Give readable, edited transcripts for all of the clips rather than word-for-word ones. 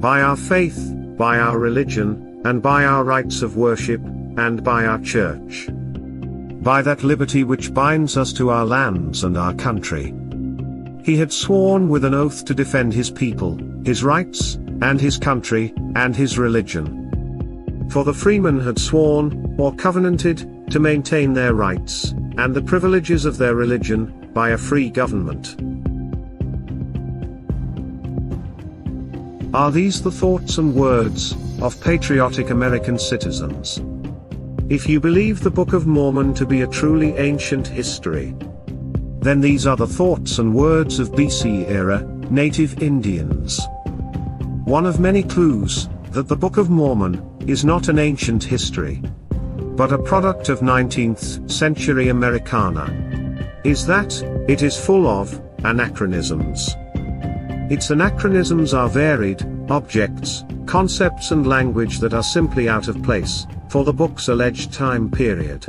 by our faith, by our religion, and by our rites of worship, and by our church. By that liberty which binds us to our lands and our country. He had sworn with an oath to defend his people, his rights, and his country, and his religion. For the freemen had sworn, or covenanted, to maintain their rights, and the privileges of their religion, by a free government. Are these the thoughts and words of patriotic American citizens? If you believe the Book of Mormon to be a truly ancient history, then these are the thoughts and words of BC-era native Indians. One of many clues that the Book of Mormon is not an ancient history, but a product of 19th century Americana, is that it is full of anachronisms. Its anachronisms are varied objects, concepts and language that are simply out of place for the book's alleged time period.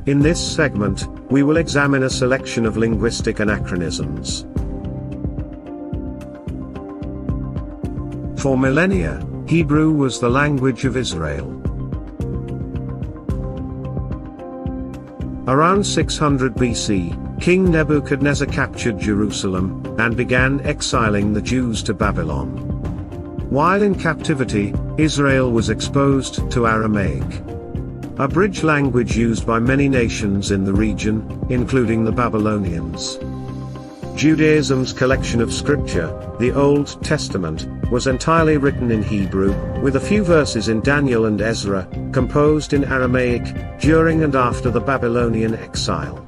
In this segment, we will examine a selection of linguistic anachronisms. For millennia, Hebrew was the language of Israel. Around 600 BC, King Nebuchadnezzar captured Jerusalem, and began exiling the Jews to Babylon. While in captivity, Israel was exposed to Aramaic, a bridge language used by many nations in the region, including the Babylonians. Judaism's collection of scripture, the Old Testament, was entirely written in Hebrew, with a few verses in Daniel and Ezra, composed in Aramaic, during and after the Babylonian exile.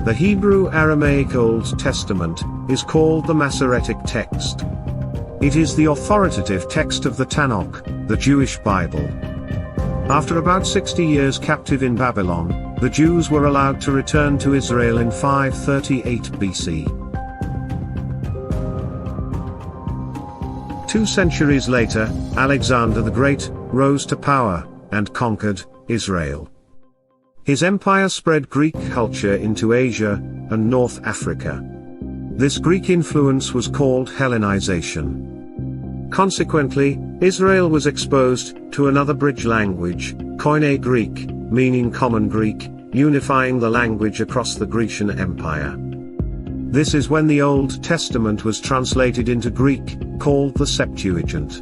The Hebrew-Aramaic Old Testament is called the Masoretic text. It is the authoritative text of the Tanakh, the Jewish Bible. After about 60 years captive in Babylon, the Jews were allowed to return to Israel in 538 BC. 2 centuries later, Alexander the Great rose to power and conquered Israel. His empire spread Greek culture into Asia and North Africa. This Greek influence was called Hellenization. Consequently, Israel was exposed to another bridge language, Koine Greek, meaning common Greek, unifying the language across the Grecian Empire. This is when the Old Testament was translated into Greek, called the Septuagint.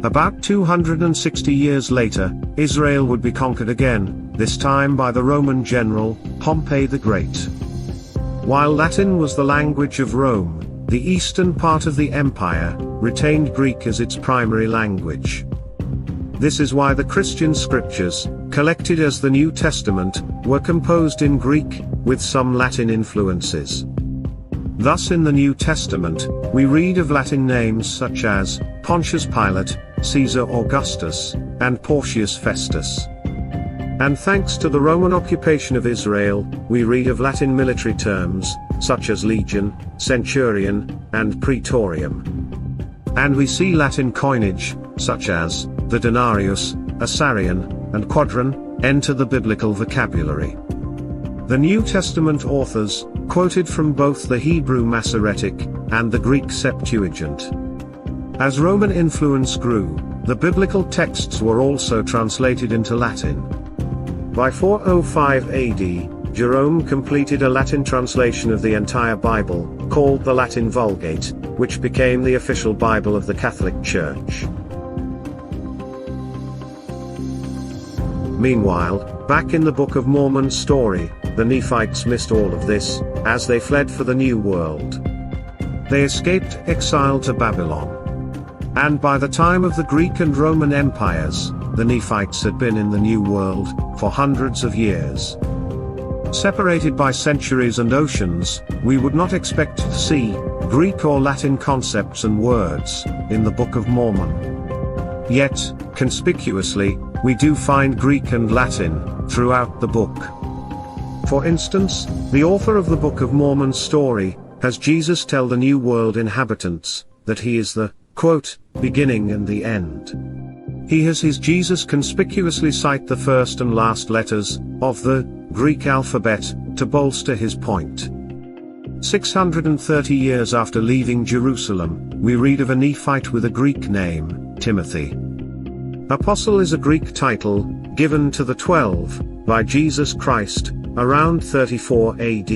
About 260 years later, Israel would be conquered again, this time by the Roman general, Pompey the Great. While Latin was the language of Rome, the eastern part of the empire retained Greek as its primary language. This is why the Christian scriptures, collected as the New Testament, were composed in Greek, with some Latin influences. Thus in the New Testament, we read of Latin names such as Pontius Pilate, Caesar Augustus, and Porcius Festus. And thanks to the Roman occupation of Israel, we read of Latin military terms, such as legion, centurion, and praetorium. And we see Latin coinage, such as the denarius, assarion, and quadron, enter the biblical vocabulary. The New Testament authors quoted from both the Hebrew Masoretic and the Greek Septuagint. As Roman influence grew, the biblical texts were also translated into Latin. By 405 AD, Jerome completed a Latin translation of the entire Bible, called the Latin Vulgate, which became the official Bible of the Catholic Church. Meanwhile, back in the Book of Mormon story, the Nephites missed all of this, as they fled for the New World. They escaped exile to Babylon. And by the time of the Greek and Roman empires, the Nephites had been in the New World for hundreds of years. Separated by centuries and oceans, we would not expect to see Greek or Latin concepts and words in the Book of Mormon. Yet, conspicuously, we do find Greek and Latin throughout the book. For instance, the author of the Book of Mormon story has Jesus tell the New World inhabitants that he is the, quote, beginning and the end. He has his Jesus conspicuously cite the first and last letters of the Greek alphabet to bolster his point. 630 years after leaving Jerusalem, we read of a Nephite with a Greek name, Timothy. Apostle is a Greek title, given to the 12, by Jesus Christ, around 34 AD.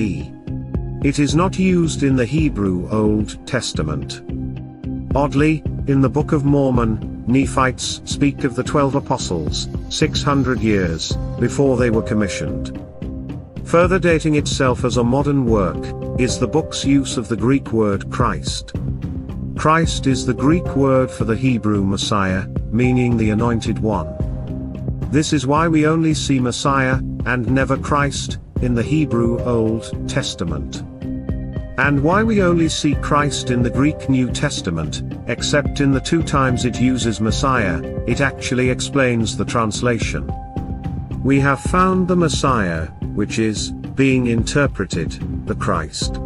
It is not used in the Hebrew Old Testament. Oddly, in the Book of Mormon, Nephites speak of the 12 apostles, 600 years before they were commissioned. Further dating itself as a modern work, is the book's use of the Greek word Christ. Christ is the Greek word for the Hebrew Messiah, meaning the Anointed One. This is why we only see Messiah, and never Christ, in the Hebrew Old Testament. And why we only see Christ in the Greek New Testament, except in the 2 times it uses Messiah. It actually explains the translation. We have found the Messiah, which is, being interpreted, the Christ.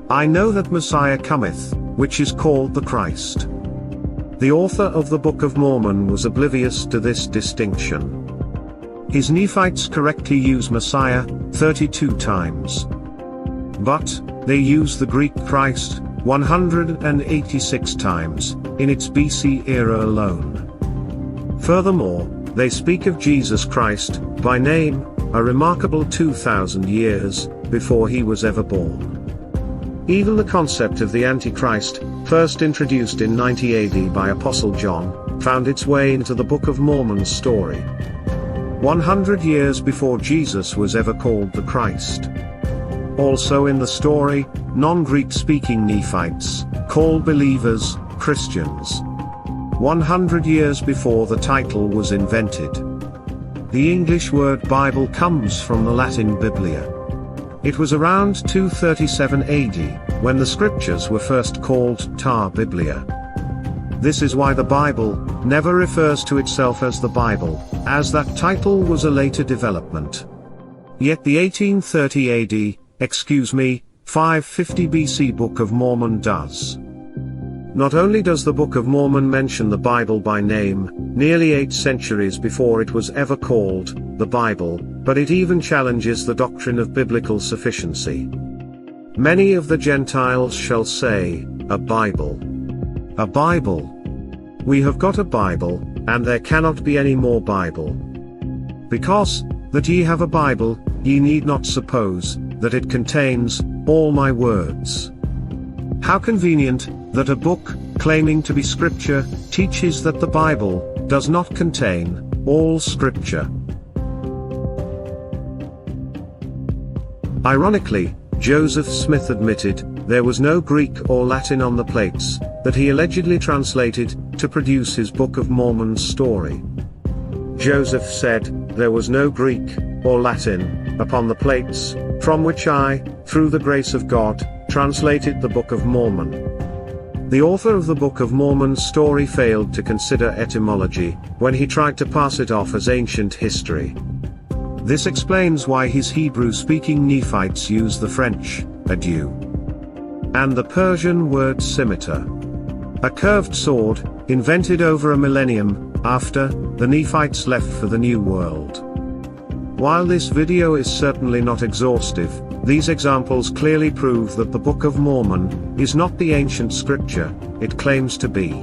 I know that Messiah cometh, which is called the Christ. The author of the Book of Mormon was oblivious to this distinction. His Nephites correctly use Messiah 32 times. But they use the Greek Christ 186 times, in its BC era alone. Furthermore, they speak of Jesus Christ, by name, a remarkable 2,000 years before he was ever born. Even the concept of the Antichrist, first introduced in 90 AD by Apostle John, found its way into the Book of Mormon's story. 100 years before Jesus was ever called the Christ. Also in the story, non-Greek speaking Nephites call believers Christians. 100 years before the title was invented. The English word Bible comes from the Latin Biblia. It was around 237 AD, when the scriptures were first called Ta Biblia. This is why the Bible never refers to itself as the Bible, as that title was a later development. Yet the 1830 AD, 550 BC Book of Mormon does. Not only does the Book of Mormon mention the Bible by name, nearly 8 centuries before it was ever called the Bible, but it even challenges the doctrine of biblical sufficiency. Many of the Gentiles shall say, a Bible. A Bible. We have got a Bible, and there cannot be any more Bible. Because, that ye have a Bible, ye need not suppose, that it contains all my words. How convenient, that a book, claiming to be scripture, teaches that the Bible does not contain all scripture. Ironically, Joseph Smith admitted there was no Greek or Latin on the plates that he allegedly translated to produce his Book of Mormon story. Joseph said, "There was no Greek or Latin upon the plates, from which I, through the grace of God, translated the Book of Mormon." The author of the Book of Mormon's story failed to consider etymology when he tried to pass it off as ancient history. This explains why his Hebrew-speaking Nephites use the French adieu and the Persian word scimitar, a curved sword, invented over a millennium after the Nephites left for the New World. While this video is certainly not exhaustive, these examples clearly prove that the Book of Mormon is not the ancient scripture it claims to be.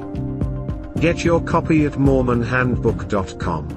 Get your copy at mormonhandbook.com.